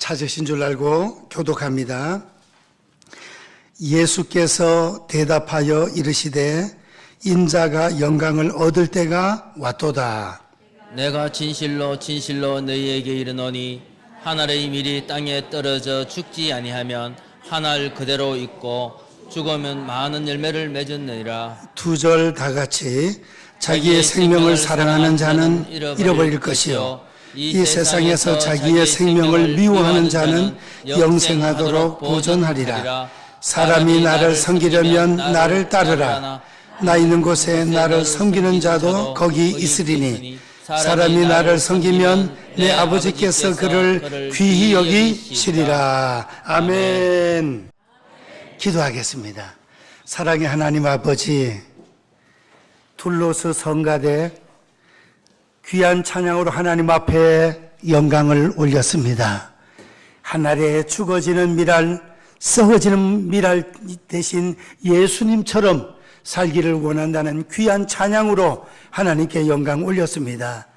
찾으신 줄 알고 교독합니다. 예수께서 대답하여 이르시되 인자가 영광을 얻을 때가 왔도다. 내가 진실로 진실로 너희에게 이르노니 한 알의 밀이 땅에 떨어져 죽지 아니하면 한 알 그대로 있고 죽으면 많은 열매를 맺었느니라. 두 절 다 같이 자기의 생명을 사랑하는 자는 잃어버릴 것이요 이 세상에서 자기의 생명을 미워하는 자는 영생하도록 보존하리라. 사람이 나를 섬기려면 나를 따르라. 나 있는 곳에 나를 섬기는 자도 거기 있으리니 사람이 나를 섬기면 내 아버지께서 그를 귀히 여기시리라. 아멘. 기도하겠습니다. 사랑의 하나님 아버지, 둘로스 성가대 귀한 찬양으로 하나님 앞에 영광을 올렸습니다. 하늘에 죽어지는 미랄, 썩어지는 미랄 대신 예수님처럼 살기를 원한다는 귀한 찬양으로 하나님께 영광 올렸습니다.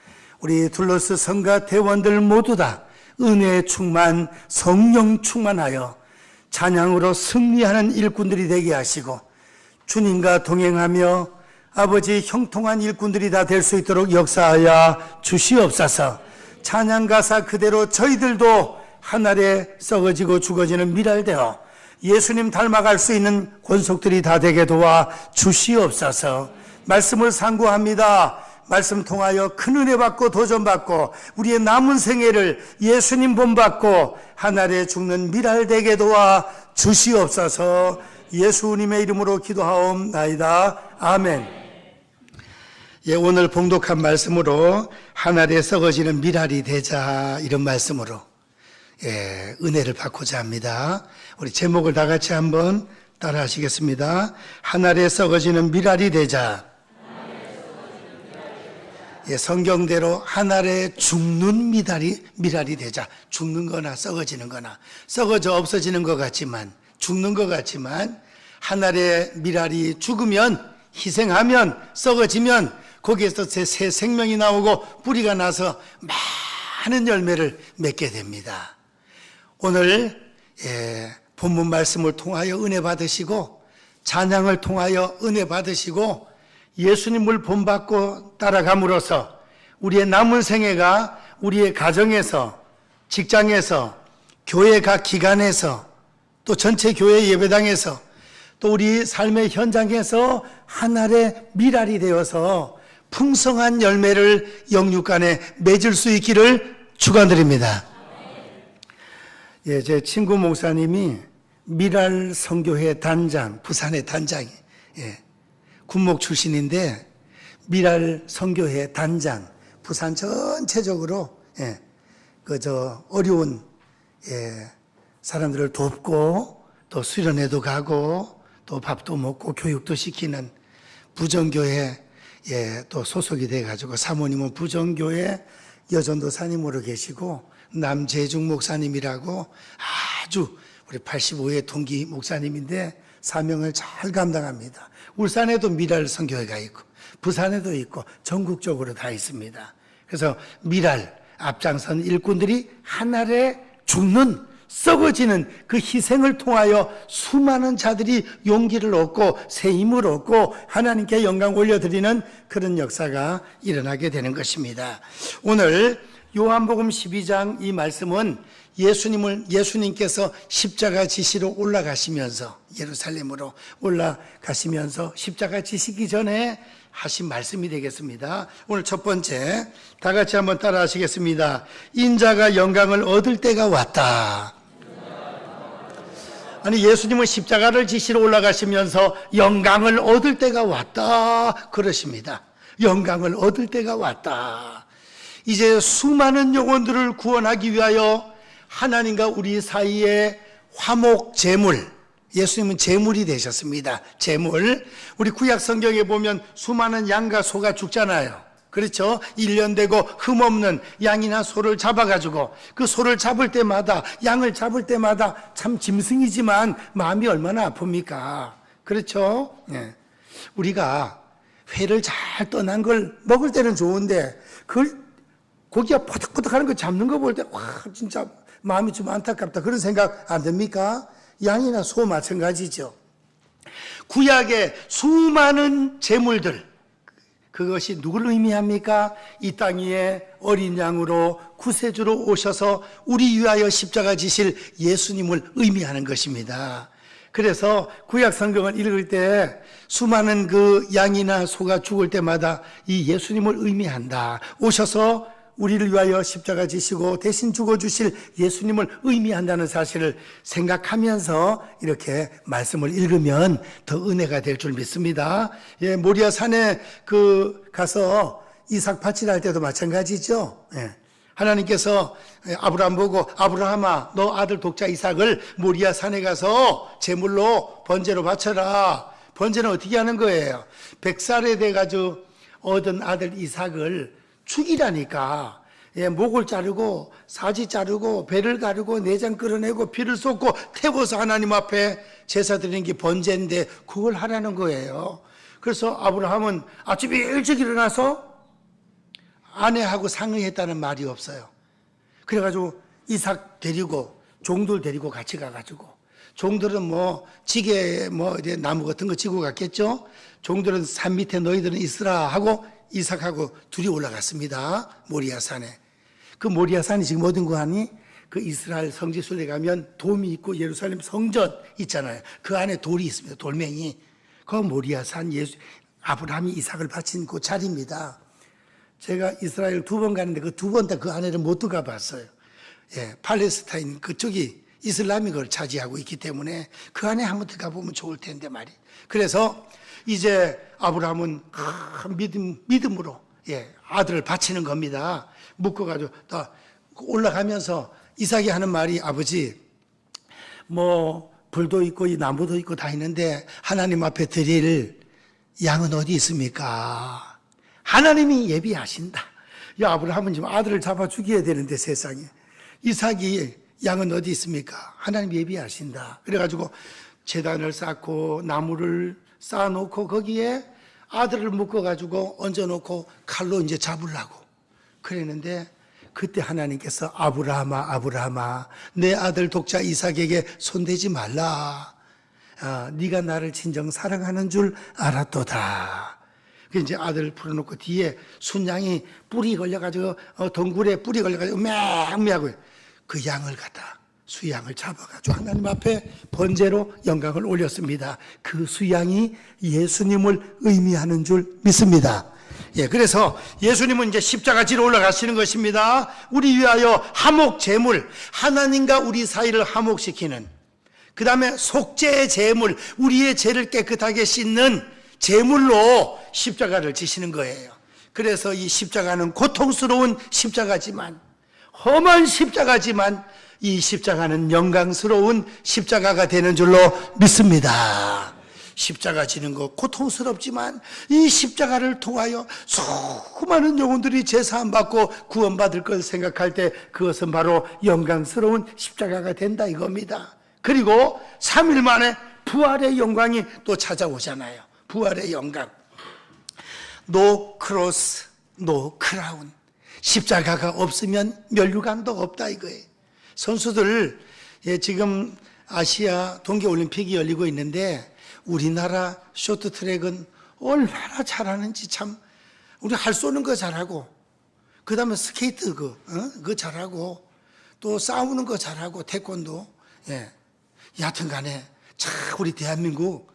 우리 둘로스 성가 대원들 모두 다 은혜 충만, 성령 충만하여 찬양으로 승리하는 일꾼들이 되게 하시고 주님과 동행하며 아버지 형통한 일꾼들이 다 될 수 있도록 역사하여 주시옵소서. 찬양 가사 그대로 저희들도 하늘에 썩어지고 죽어지는 미랄되어 예수님 닮아갈 수 있는 권속들이 다 되게 도와 주시옵소서. 말씀을 상고합니다. 말씀 통하여 큰 은혜 받고 도전 받고 우리의 남은 생애를 예수님 본받고 하늘에 죽는 미랄 되게 도와 주시옵소서. 예수님의 이름으로 기도하옵나이다. 아멘. 예, 오늘 봉독한 말씀으로 하늘에 썩어지는 미랄이 되자, 이런 말씀으로 은혜를 받고자 합니다. 우리 제목을 다 같이 한번 따라 하시겠습니다. 하늘에 썩어지는 미랄이 되자. 성경대로 하늘에 죽는 미랄이 되자. 죽는 거나 썩어지는 거나, 썩어져 없어지는 것 같지만, 죽는 것 같지만, 하늘에 미랄이 죽으면, 희생하면, 썩어지면 거기에서 새 생명이 나오고 뿌리가 나서 많은 열매를 맺게 됩니다. 오늘 본문 말씀을 통하여 은혜 받으시고 찬양을 통하여 은혜 받으시고 예수님을 본받고 따라감으로써 우리의 남은 생애가 우리의 가정에서, 직장에서, 교회 각 기관에서, 또 전체 교회 예배당에서, 또 우리 삶의 현장에서 하늘의 미랄이 되어서 풍성한 열매를 영육간에 맺을 수 있기를 축원드립니다. 예, 제 친구 목사님이 미랄 선교회 단장, 부산의 단장이, 군목 출신인데 미랄 선교회 단장, 부산 전체적으로 어려운 사람들을 돕고 또 수련회도 가고 또 밥도 먹고 교육도 시키는 부정교회 또 소속이 돼가지고 사모님은 부정교회 여전도사님으로 계시고 남재중 목사님이라고 아주 우리 85회 동기 목사님인데 사명을 잘 감당합니다. 울산에도 미랄 선교회가 있고 부산에도 있고 전국적으로 다 있습니다. 그래서 미랄 앞장선 일꾼들이 하늘에 죽는, 썩어지는 그 희생을 통하여 수많은 자들이 용기를 얻고 새 힘을 얻고 하나님께 영광 올려드리는 그런 역사가 일어나게 되는 것입니다. 오늘 요한복음 12장 이 말씀은 예수님께서 십자가 지시로 올라가시면서, 예루살렘으로 올라가시면서 십자가 지시기 전에 하신 말씀이 되겠습니다. 오늘 첫 번째, 다 같이 한번 따라 하시겠습니다. 인자가 영광을 얻을 때가 왔다. 아니, 예수님은 십자가를 지시로 올라가시면서 영광을 얻을 때가 왔다 그러십니다. 영광을 얻을 때가 왔다. 이제 수많은 영혼들을 구원하기 위하여 하나님과 우리 사이에 화목 제물, 예수님은 제물이 되셨습니다. 제물. 우리 구약 성경에 보면 수많은 양과 소가 죽잖아요. 그렇죠? 1년 되고 흠없는 양이나 소를 잡아가지고 그 소를 잡을 때마다, 양을 잡을 때마다 참 짐승이지만 마음이 얼마나 아픕니까? 그렇죠? 우리가 회를 잘 떠난 걸 먹을 때는 좋은데 그걸 고기가 포득포득하는 거 잡는 거 볼 때 와 진짜 마음이 좀 안타깝다 그런 생각 안 듭니까? 양이나 소 마찬가지죠. 구약의 수많은 제물들 그것이 누구를 의미합니까? 이 땅 위에 어린 양으로 구세주로 오셔서 우리 위하여 십자가 지실 예수님을 의미하는 것입니다. 그래서 구약 성경을 읽을 때 수많은 그 양이나 소가 죽을 때마다 이 예수님을 의미한다. 오셔서 우리를 위하여 십자가 지시고 대신 죽어주실 예수님을 의미한다는 사실을 생각하면서 이렇게 말씀을 읽으면 더 은혜가 될 줄 믿습니다. 예, 모리아 산에 가서 이삭 바치를 때도 마찬가지죠. 예. 하나님께서 아브라함 보고 아브라함아 너 아들 독자 이삭을 모리아 산에 가서 제물로 번제로 바쳐라. 번제는 어떻게 하는 거예요? 100살에 돼가지고 얻은 아들 이삭을 죽이라니까. 예, 목을 자르고 사지 자르고 배를 가르고 내장 끌어내고 피를 쏟고 태워서 하나님 앞에 제사 드리는 게 번제인데 그걸 하라는 거예요. 그래서 아브라함은 아침에 일찍 일어나서 아내하고 상의했다는 말이 없어요. 그래가지고 이삭 데리고 종들 데리고 같이 가가지고 종들은 뭐 지게 뭐 나무 같은 거 지고 갔겠죠. 종들은 산 밑에 너희들은 있으라 하고 이삭하고 둘이 올라갔습니다. 모리아산에. 그 모리아산이 지금 어딘 거 아니? 그 이스라엘 성지순례 가면 돔이 있고 예루살렘 성전 있잖아요. 그 안에 돌이 있습니다. 돌멩이. 그 모리아산 아브라함이 이삭을 바친 그 자리입니다. 제가 이스라엘 2번 가는데 그 2번 다 그 안에를 못 들어가 봤어요. 예, 팔레스타인 그쪽이 이슬람이 그걸 차지하고 있기 때문에 그 안에 한번 들어가 보면 좋을 텐데 말이. 그래서 이제 아브라함은 믿음으로 예, 아들을 바치는 겁니다. 묶어가지고 또 올라가면서 이삭이 하는 말이 아버지 뭐 불도 있고 이 나무도 있고 다 있는데 하나님 앞에 드릴 양은 어디 있습니까? 하나님이 예비하신다. 야 아브라함은 지금 아들을 잡아 죽여야 되는데 세상에 이삭이 양은 어디 있습니까? 하나님 예비하신다. 그래가지고 제단을 쌓고 나무를 쌓아놓고 거기에 아들을 묶어가지고 얹어놓고 칼로 이제 잡으려고 그랬는데 그때 하나님께서 아브라함아 아브라함아 내 아들 독자 이삭에게 손대지 말라. 네가 나를 진정 사랑하는 줄 알았도다. 그 이제 아들을 풀어놓고 뒤에 순양이 뿔이 걸려가지고 덩굴에 뿔이 걸려가지고 맹매하고 그 양을 갖다 수양을 잡아가지고 하나님 앞에 번제로 영광을 올렸습니다. 그 수양이 예수님을 의미하는 줄 믿습니다. 예, 그래서 예수님은 이제 십자가 지러 올라가시는 것입니다. 우리 위하여 화목 제물, 하나님과 우리 사이를 화목시키는, 그 다음에 속죄의 제물, 우리의 죄를 깨끗하게 씻는 제물로 십자가를 지시는 거예요. 그래서 이 십자가는 고통스러운 십자가지만, 험한 십자가지만 이 십자가는 영광스러운 십자가가 되는 줄로 믿습니다. 십자가 지는 거 고통스럽지만 이 십자가를 통하여 수많은 영혼들이 제사함 받고 구원받을 걸 생각할 때 그것은 바로 영광스러운 십자가가 된다 이겁니다. 그리고 3일 만에 부활의 영광이 또 찾아오잖아요. 부활의 영광. No cross, no crown. 십자가가 없으면 면류관도 없다 이거예요. 선수들 지금 아시아 동계올림픽이 열리고 있는데 우리나라 쇼트트랙은 얼마나 잘하는지 참 우리 할 쏘는 거 잘하고 그 다음에 스케이트 그거 잘하고 또 싸우는 거 잘하고 태권도 예. 여하튼 간에 참 우리 대한민국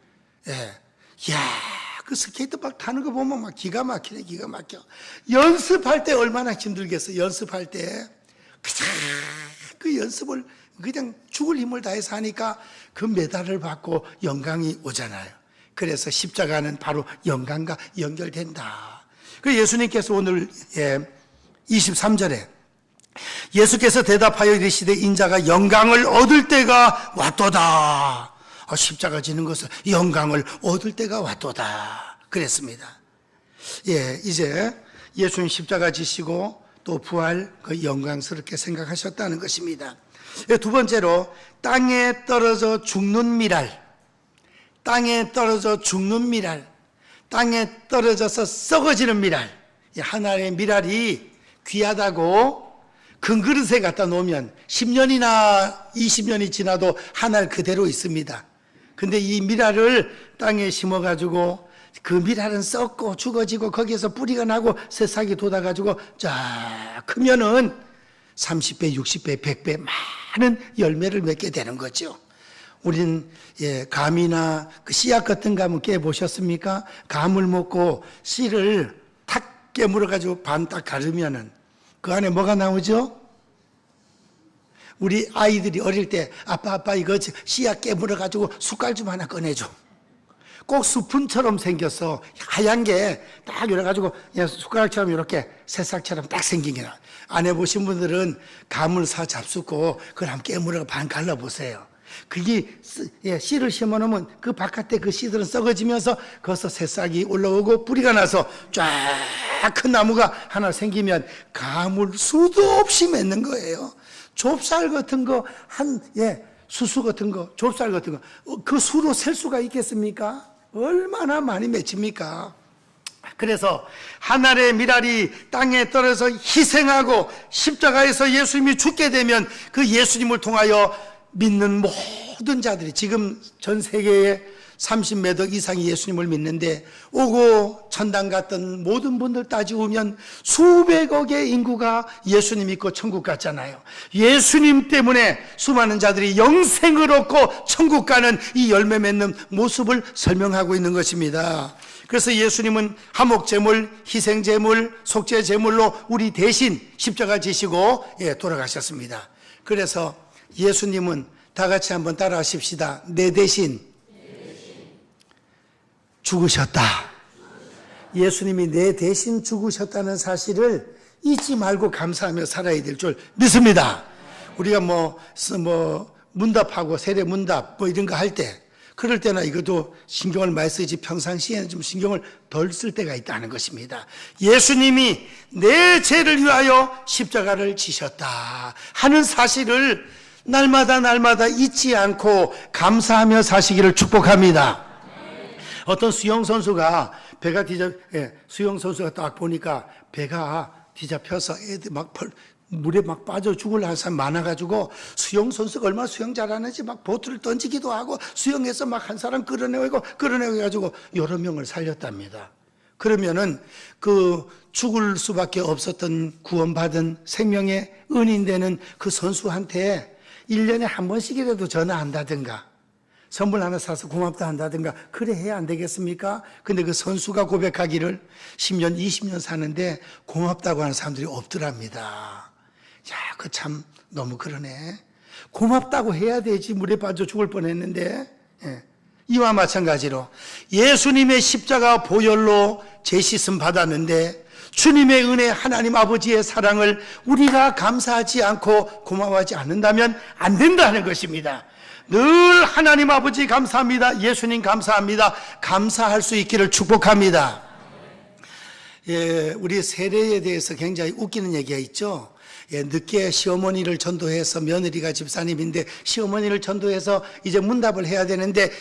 그 스케이트 막 타는 거 보면 막 기가 막히네 기가 막혀. 연습할 때 얼마나 힘들겠어. 연습할 때 그 연습을 그냥 죽을 힘을 다해서 하니까 그 메달을 받고 영광이 오잖아요. 그래서 십자가는 바로 영광과 연결된다. 그 예수님께서 오늘 23절에 예수께서 대답하여 이르시되 인자가 영광을 얻을 때가 왔도다. 십자가 지는 것은 영광을 얻을 때가 왔도다. 그랬습니다. 이제 예수님 십자가 지시고 또 부활 그 영광스럽게 생각하셨다는 것입니다. 두 번째로 땅에 떨어져 죽는 미랄, 땅에 떨어져 죽는 미랄, 땅에 떨어져서 썩어지는 미랄. 하나의 미랄이 귀하다고 큰 그릇에 갖다 놓으면 10년이나 20년이 지나도 하나를 그대로 있습니다. 근데 이 미랄을 땅에 심어가지고 그 미랄은 썩고 죽어지고 거기에서 뿌리가 나고 새싹이 돋아가지고 쫙 크면은 30배, 60배, 100배 많은 열매를 맺게 되는 거죠. 우린 감이나 그 씨앗 같은 거 한번 깨보셨습니까? 감을 먹고 씨를 탁 깨물어가지고 반 딱 가르면은 그 안에 뭐가 나오죠? 우리 아이들이 어릴 때 아빠 이거 씨앗 깨물어가지고 숟갈 좀 하나 꺼내줘. 꼭 수푼처럼 생겼어. 하얀 게 딱 이래가지고 그냥 숟가락처럼 이렇게 새싹처럼 딱 생긴 게 나. 안 해보신 분들은 감을 사 잡숫고 그걸 한번 깨물어 반 갈라보세요. 그게 씨를 심어놓으면 그 바깥에 그 씨들은 썩어지면서 거기서 새싹이 올라오고 뿌리가 나서 쫙 큰 나무가 하나 생기면 감을 수도 없이 맺는 거예요. 좁쌀 같은 거 수수 같은 거, 좁쌀 같은 거, 그 수로 셀 수가 있겠습니까? 얼마나 많이 맺힙니까? 그래서 하늘의 미랄이 땅에 떨어져 희생하고 십자가에서 예수님이 죽게 되면 그 예수님을 통하여 믿는 모든 자들이 지금 전 세계에 30몇 억 이상이 예수님을 믿는데 오고 천당 갔던 모든 분들 따지면 수백억의 인구가 예수님 믿고 천국 갔잖아요. 예수님 때문에 수많은 자들이 영생을 얻고 천국 가는 이 열매 맺는 모습을 설명하고 있는 것입니다. 그래서 예수님은 화목제물, 희생제물, 속죄제물로 우리 대신 십자가 지시고 돌아가셨습니다. 그래서 예수님은 다 같이 한번 따라 하십시다. 내 대신 죽으셨다. 예수님이 내 대신 죽으셨다는 사실을 잊지 말고 감사하며 살아야 될 줄 믿습니다. 우리가 문답하고 세례 문답 이런 거 할 때 그럴 때나 이것도 신경을 많이 쓰지 평상시에는 좀 신경을 덜 쓸 때가 있다는 것입니다. 예수님이 내 죄를 위하여 십자가를 지셨다 하는 사실을 날마다 잊지 않고 감사하며 사시기를 축복합니다. 어떤 수영선수가 수영선수가 딱 보니까 배가 뒤잡혀서 애들 물에 빠져 죽을 한 사람 많아가지고 수영선수가 얼마나 수영 잘하는지 보트를 던지기도 하고 수영해서 한 사람 끌어내고 해가지고 여러 명을 살렸답니다. 그러면은 그 죽을 수밖에 없었던 구원받은 생명의 은인 되는 그 선수한테 1년에 한 번씩이라도 전화한다든가 선물 하나 사서 고맙다 한다든가 그래 해야 안 되겠습니까? 근데 그 선수가 고백하기를 10년, 20년 사는데 고맙다고 하는 사람들이 없더랍니다. 야, 그 참 너무 그러네. 고맙다고 해야 되지 물에 빠져 죽을 뻔했는데 이와 마찬가지로 예수님의 십자가 보혈로 죄 씻음 받았는데 주님의 은혜 하나님 아버지의 사랑을 우리가 감사하지 않고 고마워하지 않는다면 안 된다는 것입니다. 늘 하나님 아버지 감사합니다. 예수님 감사합니다. 감사할 수 있기를 축복합니다. 우리 세례에 대해서 굉장히 웃기는 얘기가 있죠. 늦게 시어머니를 전도해서 며느리가 집사님인데 시어머니를 전도해서 이제 문답을 해야 되는데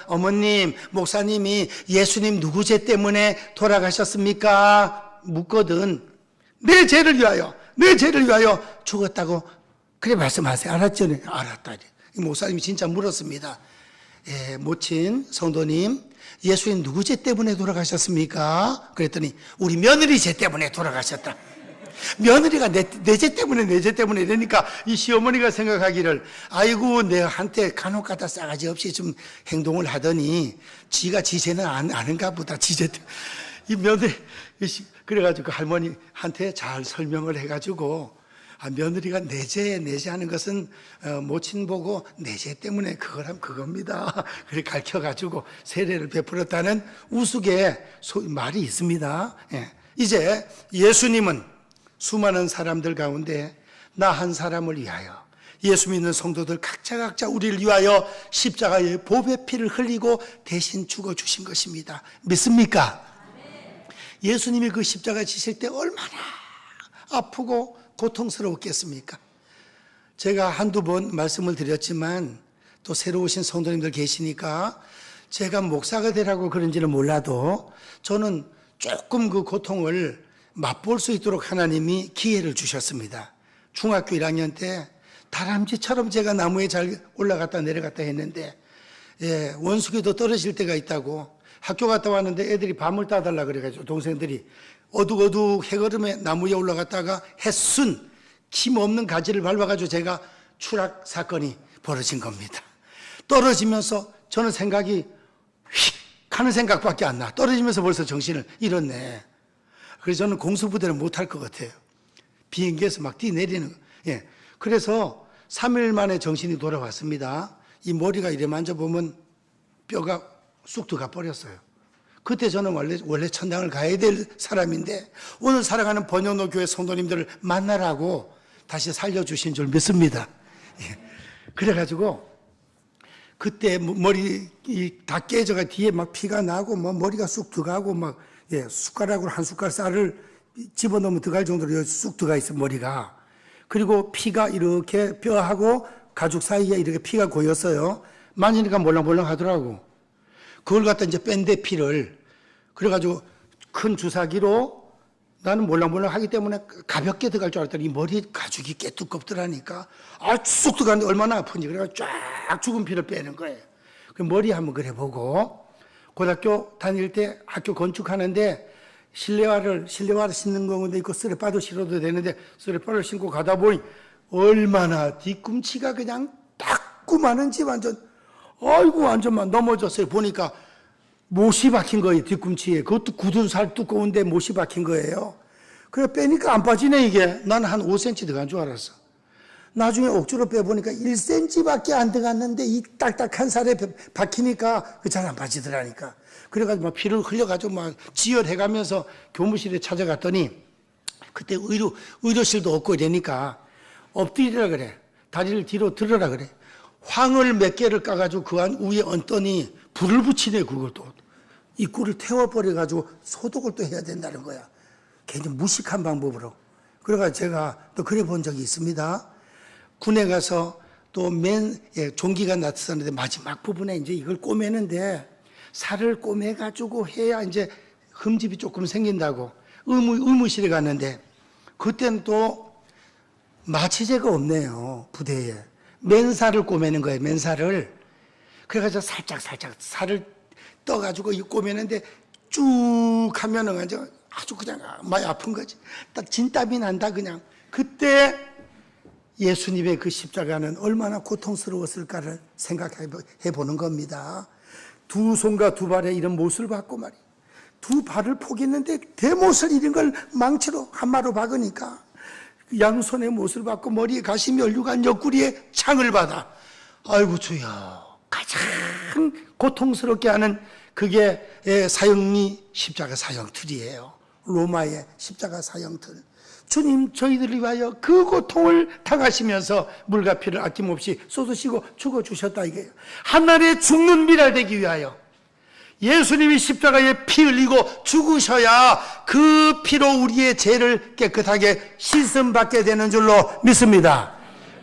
어머님, 목사님이 예수님 누구 죄 때문에 돌아가셨습니까? 묻거든. 내 죄를 위하여 죽었다고 그래 말씀하세요. 알았죠? 알았다. 목사님이 진짜 물었습니다. 모친 성도님, 예수님 누구 죄 때문에 돌아가셨습니까? 그랬더니 우리 며느리 죄 때문에 돌아가셨다. 며느리가 내 죄 때문에 이러니까 이 시어머니가 생각하기를 아이고 내한테 간혹가다 싸가지 없이 좀 행동을 하더니 지가 지 죄는 아는가 보다. 지 죄 때문에. 이 며느리 그래가지고 할머니한테 잘 설명을 해가지고 며느리가 내 죄 하는 것은 모친 보고 내 죄 때문에 그겁니다. 그래 가르쳐가지고 세례를 베풀었다는 우스개 말이 있습니다. 이제 예수님은 수많은 사람들 가운데 나 한 사람을 위하여 예수 믿는 성도들 각자 우리를 위하여 십자가에 보배 피를 흘리고 대신 죽어주신 것입니다. 믿습니까? 예수님이 그 십자가 지실 때 얼마나 아프고 고통스러웠겠습니까? 제가 한두 번 말씀을 드렸지만 또 새로 오신 성도님들 계시니까 제가 목사가 되라고 그런지는 몰라도 저는 조금 그 고통을 맛볼 수 있도록 하나님이 기회를 주셨습니다. 중학교 1학년 때 다람쥐처럼 제가 나무에 잘 올라갔다 내려갔다 했는데, 원숭이도 떨어질 때가 있다고 학교 갔다 왔는데 애들이 밤을 따달라 그래가지고 동생들이 어둑어둑 해걸음에 나무에 올라갔다가 햇순 힘없는 가지를 밟아가지고 제가 추락 사건이 벌어진 겁니다. 떨어지면서 저는 생각이 휙 하는 생각밖에 안 나. 떨어지면서 벌써 정신을 잃었네. 그래서 저는 공수부대를 못할 것 같아요. 비행기에서 막 뛰내리는 거. 그래서 3일 만에 정신이 돌아왔습니다. 이 머리가 이래 만져보면 뼈가 쑥 들어가 버렸어요. 그때 저는 원래 천당을 가야 될 사람인데 오늘 살아가는 번영로 교회 성도님들을 만나라고 다시 살려주신 줄 믿습니다. 그래가지고 그때 머리 다 깨져가 뒤에 막 피가 나고 뭐 머리가 쑥 들어가고 막 숟가락으로 한 숟갈 쌀을 집어넣으면 들어갈 정도로 쑥 들어가 있어 머리가. 그리고 피가 이렇게 뼈하고 가죽 사이에 이렇게 피가 고였어요. 만지니까 몰랑몰랑 하더라고. 그걸 갖다 이제 뺀데 피를. 그래가지고 큰 주사기로 나는 몰랑몰랑 하기 때문에 가볍게 들어갈 줄 알았더니 이 머리 가죽이 꽤 두껍더라니까. 쑥 들어가는데 얼마나 아픈지. 그래가지고 쫙 죽은 피를 빼는 거예요. 그 머리 한번 그래 보고 고등학교 다닐 때 학교 건축하는데 실내화를 신는 건데 있고 쓰레빠도 실어도 되는데 쓰레빠를 신고 가다 보니 얼마나 뒤꿈치가 그냥 따끔하는지 완전 완전만 넘어졌어요. 보니까 못이 박힌 거예요. 뒤꿈치에. 그것도 굳은 살 두꺼운데 못이 박힌 거예요. 그래 빼니까 안 빠지네 이게. 나는 한 5cm 들어간 줄 알았어. 나중에 억지로 빼보니까 1cm밖에 안 들어갔는데 이 딱딱한 살에 박히니까 잘 안 빠지더라니까. 그래가지고 막 피를 흘려가지고 막 지혈해가면서 교무실에 찾아갔더니 그때 의료실도 없고 이러니까 엎드리라 그래. 다리를 뒤로 들어라 그래. 황을 몇 개를 까가지고 그 안 위에 얹더니 불을 붙이네. 그걸 또 입구를 태워버려가지고 소독을 또 해야 된다는 거야. 굉장히 무식한 방법으로. 그래가지고 제가 또 그래 본 적이 있습니다. 군에 가서 또 종기가 나타나는데 마지막 부분에 이제 이걸 꼬매는데 살을 꼬매가지고 해야 이제 흠집이 조금 생긴다고 의무실에 갔는데 그때는 또 마취제가 없네요. 부대에. 맨살을 꼬매는 거예요. 맨살을. 그래가지고 살짝 살을 떠가지고 이 꼬매는데 쭉 하면은 아주 그냥 많이 아픈 거지. 딱 진땀이 난다 그냥. 그때 예수님의 그 십자가는 얼마나 고통스러웠을까를 생각해 보는 겁니다. 두 손과 두 발에 이런 못을 박고 말이에요. 두 발을 포기했는데 대못을 이런 걸 망치로 한마로 박으니까 양손에 못을 박고 머리에 가시 면류관 옆구리에 창을 받아. 아이고 주여. 가장 고통스럽게 하는 그게 사형리 십자가 사형틀이에요. 로마의 십자가 사형틀. 주님 저희들을 위하여 그 고통을 당하시면서 물과 피를 아낌없이 쏟으시고 죽어주셨다 이게요. 한날에 죽는 미랄 되기 위하여 예수님이 십자가에 피 흘리고 죽으셔야 그 피로 우리의 죄를 깨끗하게 씻음받게 되는 줄로 믿습니다.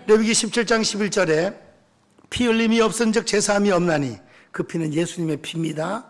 레위기 17장 11절에 피 흘림이 없은즉 제사함이 없나니 그 피는 예수님의 피입니다.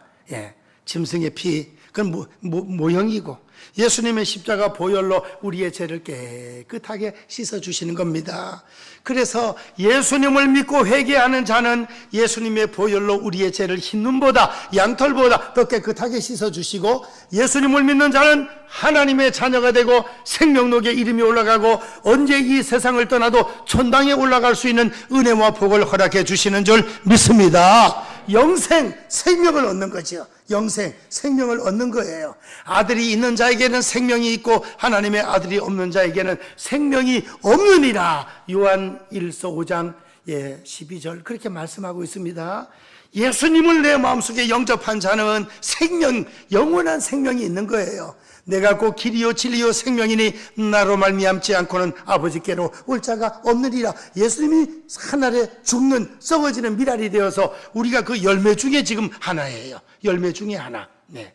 짐승의 피, 그건 모형이고 예수님의 십자가 보혈로 우리의 죄를 깨끗하게 씻어주시는 겁니다. 그래서 예수님을 믿고 회개하는 자는 예수님의 보혈로 우리의 죄를 흰눈보다 양털보다 더 깨끗하게 씻어주시고 예수님을 믿는 자는 하나님의 자녀가 되고 생명록에 이름이 올라가고 언제 이 세상을 떠나도 천당에 올라갈 수 있는 은혜와 복을 허락해 주시는 줄 믿습니다. 영생, 생명을 얻는 거죠. 영생, 생명을 얻는 거예요. 아들이 있는 자에게는 생명이 있고 하나님의 아들이 없는 자에게는 생명이 없느니라. 요한 1서 5장 12절 그렇게 말씀하고 있습니다. 예수님을 내 마음속에 영접한 자는 생명, 영원한 생명이 있는 거예요. 내가 곧 길이요 진리요 생명이니 나로 말미암지 않고는 아버지께로 올 자가 없느니라. 예수님이 하늘에 죽는 썩어지는 미랄이 되어서 우리가 그 열매 중에 지금 하나예요. 열매 중에 하나. 네.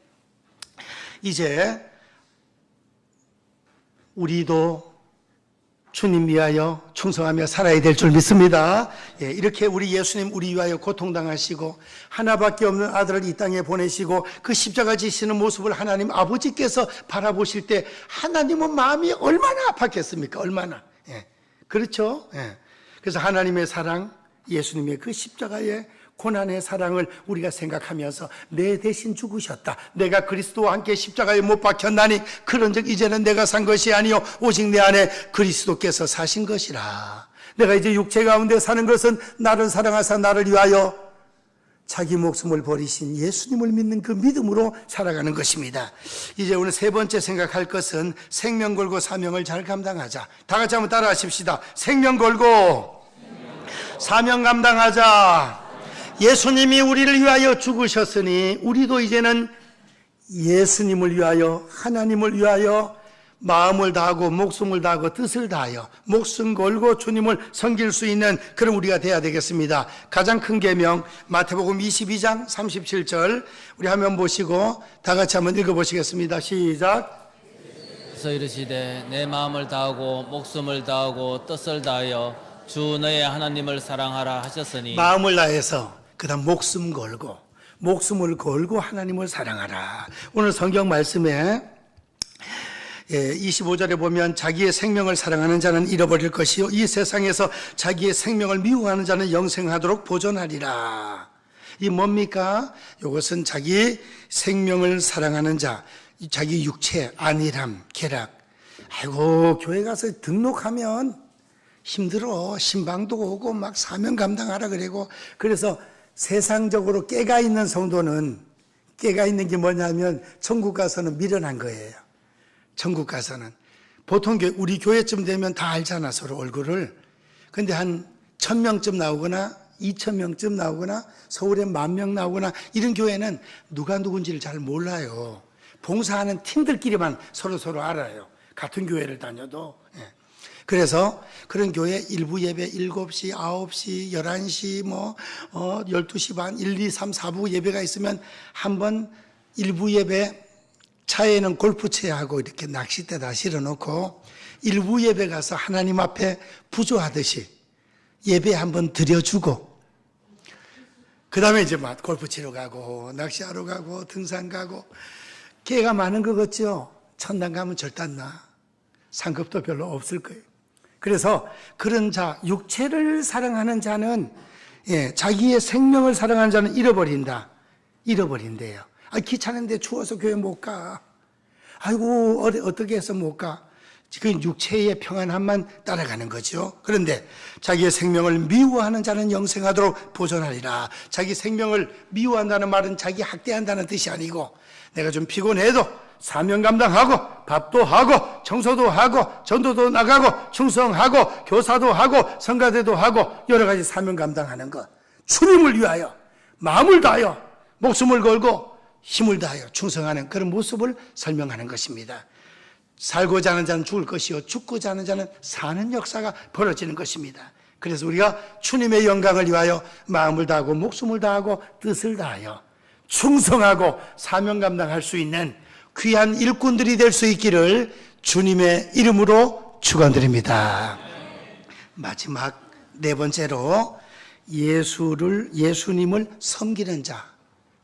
이제 우리도 주님 위하여 충성하며 살아야 될 줄 믿습니다. 예, 이렇게 우리 예수님 우리 위하여 고통당하시고 하나밖에 없는 아들을 이 땅에 보내시고 그 십자가 지시는 모습을 하나님 아버지께서 바라보실 때 하나님은 마음이 얼마나 아팠겠습니까? 얼마나. 예, 그렇죠? 예. 그래서 하나님의 사랑, 예수님의 그 십자가의 고난의 사랑을 우리가 생각하면서 내 대신 죽으셨다. 내가 그리스도와 함께 십자가에 못 박혔나니 그런즉 이제는 내가 산 것이 아니요 오직 내 안에 그리스도께서 사신 것이라. 내가 이제 육체 가운데 사는 것은 나를 사랑하사 나를 위하여 자기 목숨을 버리신 예수님을 믿는 그 믿음으로 살아가는 것입니다. 이제 오늘 세 번째 생각할 것은 생명 걸고 사명을 잘 감당하자. 다 같이 한번 따라 하십시다. 생명 걸고 사명 감당하자. 예수님이 우리를 위하여 죽으셨으니 우리도 이제는 예수님을 위하여, 하나님을 위하여 마음을 다하고 목숨을 다하고 뜻을 다하여 목숨 걸고 주님을 섬길 수 있는 그런 우리가 돼야 되겠습니다. 가장 큰 계명 마태복음 22장 37절 우리 화면 보시고 다 같이 한번 읽어보시겠습니다. 시작. 그래서 이르시되 내 마음을 다하고 목숨을 다하고 뜻을 다하여 주 너의 하나님을 사랑하라 하셨으니 마음을 다해서 그 다음 목숨을 걸고 하나님을 사랑하라. 오늘 성경 말씀에 25절에 보면 자기의 생명을 사랑하는 자는 잃어버릴 것이요 이 세상에서 자기의 생명을 미워하는 자는 영생하도록 보존하리라. 이 뭡니까? 이것은 자기 생명을 사랑하는 자, 자기 육체, 안일함, 쾌락. 아이고 교회 가서 등록하면 힘들어. 신방도 오고 막 사명 감당하라 그러고. 그래서 세상적으로 깨가 있는 성도는 깨가 있는 게 뭐냐면 천국 가서는 미련한 거예요. 천국 가서는 보통 우리 교회쯤 되면 다 알잖아 서로 얼굴을. 근데 한 1000명쯤 나오거나 2000명쯤 나오거나 서울에 10,000명 나오거나 이런 교회는 누가 누군지를 잘 몰라요. 봉사하는 팀들끼리만 서로 알아요. 같은 교회를 다녀도. 그래서 그런 교회 일부 예배 7시, 9시, 11시, 12시 반, 1, 2, 3, 4부 예배가 있으면 한번 일부 예배 차에는 골프채하고 이렇게 낚싯대 다 실어놓고 일부 예배 가서 하나님 앞에 부조하듯이 예배 한번 드려주고 그 다음에 이제 막 골프 치러 가고 낚시하러 가고 등산 가고 개가 많은 것 같죠? 천당 가면 절대 안 나. 상급도 별로 없을 거예요. 그래서 그런 자, 육체를 사랑하는 자는 자기의 생명을 사랑하는 자는 잃어버린대요. 귀찮은데 추워서 교회 못 가. 아이고 어떻게 해서 못 가. 그 육체의 평안함만 따라가는 거죠. 그런데 자기의 생명을 미워하는 자는 영생하도록 보존하리라. 자기 생명을 미워한다는 말은 자기 학대한다는 뜻이 아니고 내가 좀 피곤해도 사명 감당하고 밥도 하고 청소도 하고 전도도 나가고 충성하고 교사도 하고 성가대도 하고 여러 가지 사명 감당하는 것. 주님을 위하여 마음을 다하여 목숨을 걸고 힘을 다하여 충성하는 그런 모습을 설명하는 것입니다. 살고자 하는 자는 죽을 것이요 죽고자 하는 자는 사는 역사가 벌어지는 것입니다. 그래서 우리가 주님의 영광을 위하여 마음을 다하고 목숨을 다하고 뜻을 다하여 충성하고 사명 감당할 수 있는 귀한 일꾼들이 될 수 있기를 주님의 이름으로 축원드립니다. 마지막 네 번째로 예수님을 섬기는 자,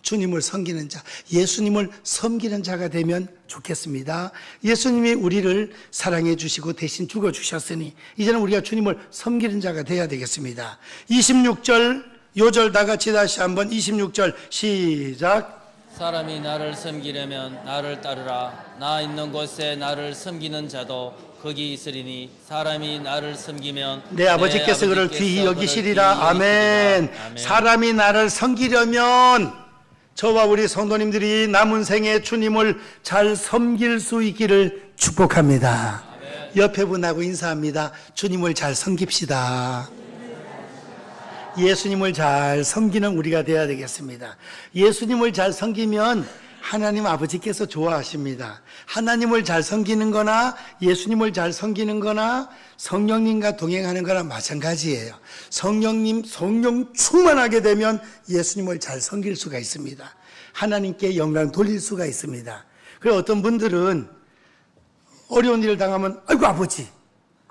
주님을 섬기는 자, 예수님을 섬기는 자가 되면 좋겠습니다. 예수님이 우리를 사랑해 주시고 대신 죽어 주셨으니 이제는 우리가 주님을 섬기는 자가 되어야 되겠습니다. 26절 요절 다 같이 다시 한번 26절 시작. 사람이 나를 섬기려면 나를 따르라. 나 있는 곳에 나를 섬기는 자도 거기 있으리니 사람이 나를 섬기면 내 아버지께서 그를 귀히 여기시리라. 아멘. 사람이 나를 섬기려면 저와 우리 성도님들이 남은 생에 주님을 잘 섬길 수 있기를 축복합니다. 옆에 분하고 인사합니다. 주님을 잘 섬깁시다. 예수님을 잘 섬기는 우리가 되어야 되겠습니다. 예수님을 잘 섬기면 하나님 아버지께서 좋아하십니다. 하나님을 잘 섬기는 거나 예수님을 잘 섬기는 거나 성령님과 동행하는 거나 마찬가지예요. 성령 충만하게 되면 예수님을 잘 섬길 수가 있습니다. 하나님께 영광 돌릴 수가 있습니다. 그리고 어떤 분들은 어려운 일을 당하면 아이고 아버지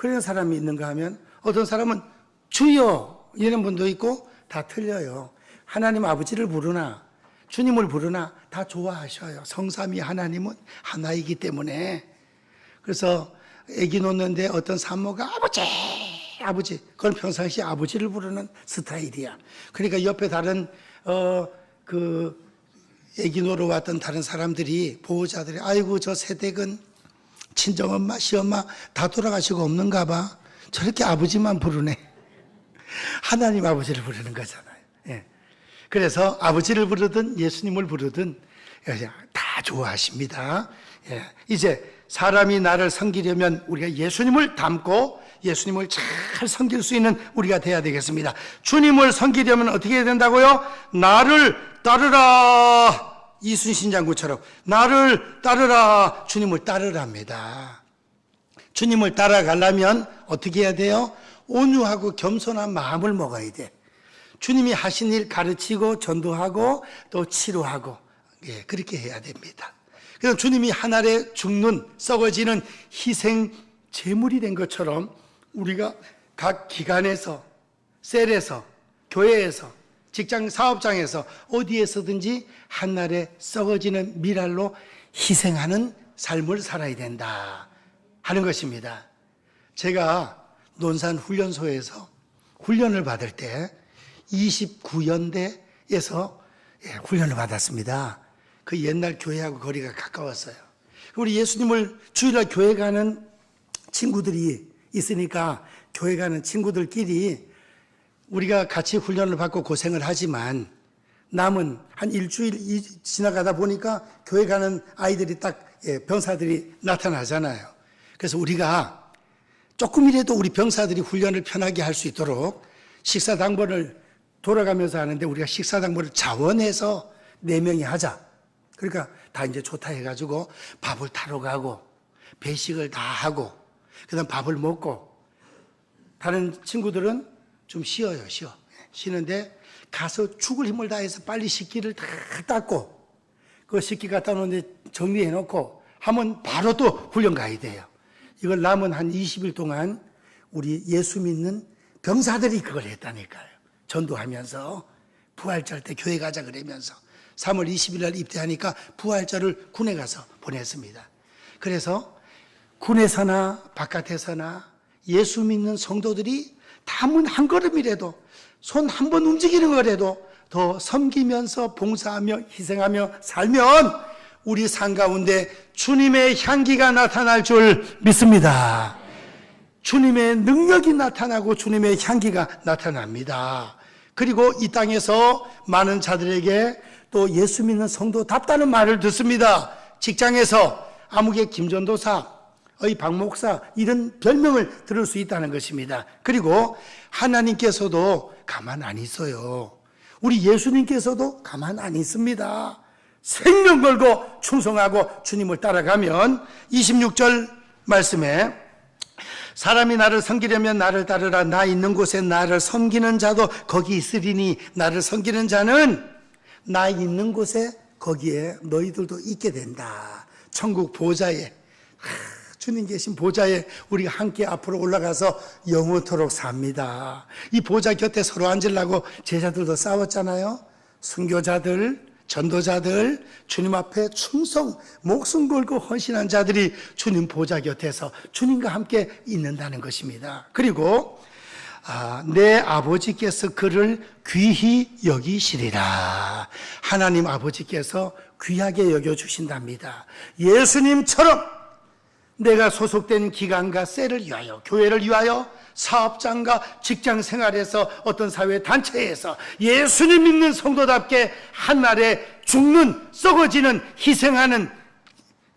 그런 사람이 있는가 하면 어떤 사람은 주여 이런 분도 있고 다 틀려요. 하나님 아버지를 부르나 주님을 부르나 다 좋아하셔요. 성삼위 하나님은 하나이기 때문에. 그래서 아기 놓는데 어떤 산모가 아버지 그건 평상시 아버지를 부르는 스타일이야. 그러니까 옆에 다른 아기 놓으러 왔던 다른 사람들이 보호자들이 아이고 저 새댁은 친정엄마 시엄마 다 돌아가시고 없는가 봐. 저렇게 아버지만 부르네. 하나님 아버지를 부르는 거잖아요. 예. 그래서 아버지를 부르든 예수님을 부르든 다 좋아하십니다. 예. 이제 사람이 나를 섬기려면 우리가 예수님을 닮고 예수님을 잘 섬길 수 있는 우리가 돼야 되겠습니다. 주님을 섬기려면 어떻게 해야 된다고요? 나를 따르라. 이순신 장군처럼 나를 따르라. 주님을 따르랍니다. 주님을 따라가려면 어떻게 해야 돼요? 온유하고 겸손한 마음을 먹어야 돼. 주님이 하신 일 가르치고 전도하고 또 치료하고 그렇게 해야 됩니다. 그래서 주님이 하늘에 죽는 썩어지는 희생 제물이 된 것처럼 우리가 각 기관에서 셀에서 교회에서 직장 사업장에서 어디에서든지 한날에 썩어지는 미랄로 희생하는 삶을 살아야 된다 하는 것입니다. 제가 논산 훈련소에서 훈련을 받을 때 29연대에서 훈련을 받았습니다. 그 옛날 교회하고 거리가 가까웠어요. 우리 예수님을 주일날 교회 가는 친구들이 있으니까 교회 가는 친구들끼리 우리가 같이 훈련을 받고 고생을 하지만 남은 한 일주일 지나가다 보니까 교회 가는 아이들이 딱 병사들이 나타나잖아요. 그래서 우리가 조금이라도 우리 병사들이 훈련을 편하게 할 수 있도록 식사당번을 돌아가면서 하는데 우리가 식사당번을 자원해서 4명이 하자. 그러니까 다 이제 좋다 해가지고 밥을 타러 가고 배식을 다 하고 그다음 밥을 먹고 다른 친구들은 좀 쉬어요. 쉬는데 가서 죽을 힘을 다해서 빨리 식기를 다 닦고 그 식기 갖다 놓는데 정리해 놓고 하면 바로 또 훈련 가야 돼요. 이걸 남은 한 20일 동안 우리 예수 믿는 병사들이 그걸 했다니까요. 전도하면서 부활절 때 교회 가자 그러면서 3월 20일 날 입대하니까 부활절을 군에 가서 보냈습니다. 그래서 군에서나 바깥에서나 예수 믿는 성도들이 다문 한 걸음이라도 손 한 번 움직이는 거라도 더 섬기면서 봉사하며 희생하며 살면 우리 삶 가운데 주님의 향기가 나타날 줄 믿습니다. 주님의 능력이 나타나고 주님의 향기가 나타납니다. 그리고 이 땅에서 많은 자들에게 또 예수 믿는 성도답다는 말을 듣습니다. 직장에서 아무개 김전도사의 박목사 이런 별명을 들을 수 있다는 것입니다. 그리고 하나님께서도 가만 안 있어요. 우리 예수님께서도 가만 안 있습니다. 생명 걸고 충성하고 주님을 따라가면 26절 말씀에 사람이 나를 섬기려면 나를 따르라. 나 있는 곳에 나를 섬기는 자도 거기 있으리니 나를 섬기는 자는 나 있는 곳에 거기에 너희들도 있게 된다. 천국 보좌에 주님 계신 보좌에 우리가 함께 앞으로 올라가서 영원토록 삽니다. 이 보좌 곁에 서로 앉으려고 제자들도 싸웠잖아요. 순교자들, 전도자들, 주님 앞에 충성, 목숨 걸고 헌신한 자들이 주님 보좌 곁에서 주님과 함께 있는다는 것입니다. 그리고 내 아버지께서 그를 귀히 여기시리라. 하나님 아버지께서 귀하게 여겨주신답니다. 예수님처럼 내가 소속된 기관과 셀을 위하여, 교회를 위하여, 사업장과 직장 생활에서 어떤 사회 단체에서 예수님 믿는 성도답게 한날에 죽는, 썩어지는, 희생하는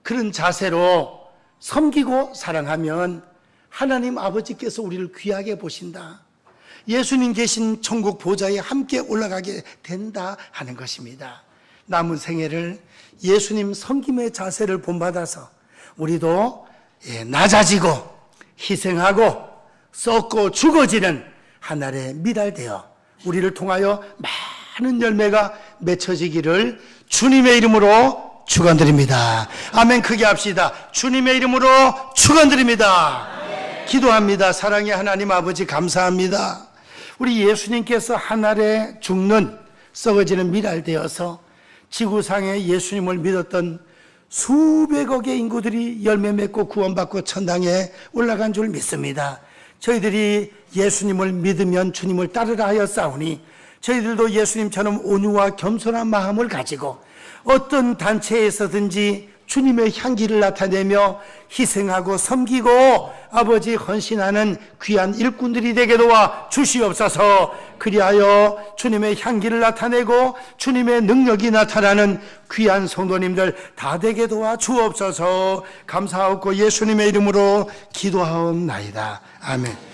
그런 자세로 섬기고 사랑하면 하나님 아버지께서 우리를 귀하게 보신다. 예수님 계신 천국 보좌에 함께 올라가게 된다 하는 것입니다. 남은 생애를 예수님 섬김의 자세를 본받아서 우리도 낮아지고 희생하고 썩고 죽어지는 하늘에 미달되어 우리를 통하여 많은 열매가 맺혀지기를 주님의 이름으로 축원드립니다. 아멘. 크게 합시다. 주님의 이름으로 축원드립니다. 기도합니다. 사랑의 하나님 아버지 감사합니다. 우리 예수님께서 하늘에 죽는 썩어지는 미랄 되어서 지구상에 예수님을 믿었던 수백억의 인구들이 열매 맺고 구원받고 천당에 올라간 줄 믿습니다. 저희들이 예수님을 믿으면 주님을 따르라 하였사오니 저희들도 예수님처럼 온유와 겸손한 마음을 가지고 어떤 단체에서든지 주님의 향기를 나타내며 희생하고 섬기고 아버지 헌신하는 귀한 일꾼들이 되게 도와 주시옵소서. 그리하여 주님의 향기를 나타내고 주님의 능력이 나타나는 귀한 성도님들 다 되게 도와 주옵소서. 감사하고 예수님의 이름으로 기도하옵나이다. 아멘.